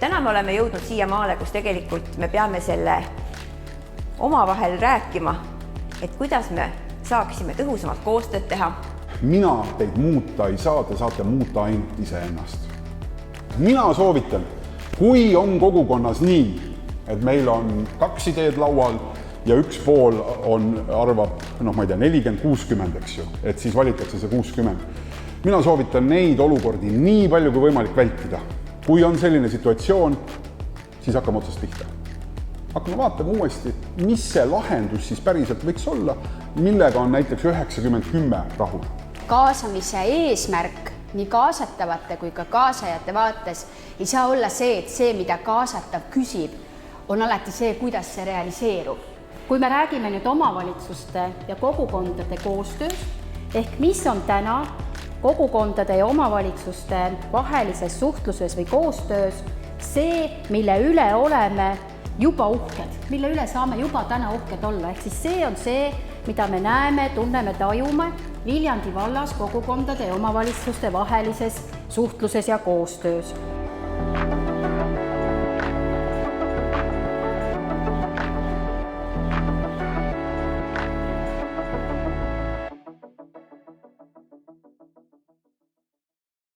täna me oleme jõudnud siia maale, kus tegelikult me peame selle omavahel rääkima, et kuidas me saaksime tõhusamalt koostööd teha. Mina teid muuta ei saa, te saate muuta ainult iseennast. Mina soovitan, kui on kogukonnas nii, et meil on 2 ideed laual ja üks pool arvab, ma ei tea, 40-60, eks ju, et siis valitakse see 60. Mina soovitan neid olukordi nii palju kui võimalik vältida. Kui on selline situatsioon, siis hakkame otsast pihta. Hakkame vaatama uuesti, mis see lahendus siis päriselt võiks olla, millega on näiteks 90-10 rahul. Kaasamise eesmärk nii kaasatavate kui ka kaasajate vaates ei saa olla see, et see, mida kaasatav küsib, on alati see, kuidas see realiseerub. Kui me räägime nüüd omavalitsuste ja kogukondade koostöös, ehk mis on täna kogukondade ja omavalitsuste vahelises suhtluses või koostöös see, mille üle oleme juba uhked, mille üle saame juba täna uhked olla. Ehk siis see on see, mida me näeme, tunneme, tajume Viljandi vallas kogukondade ja omavalitsuste vahelises suhtluses ja koostöös.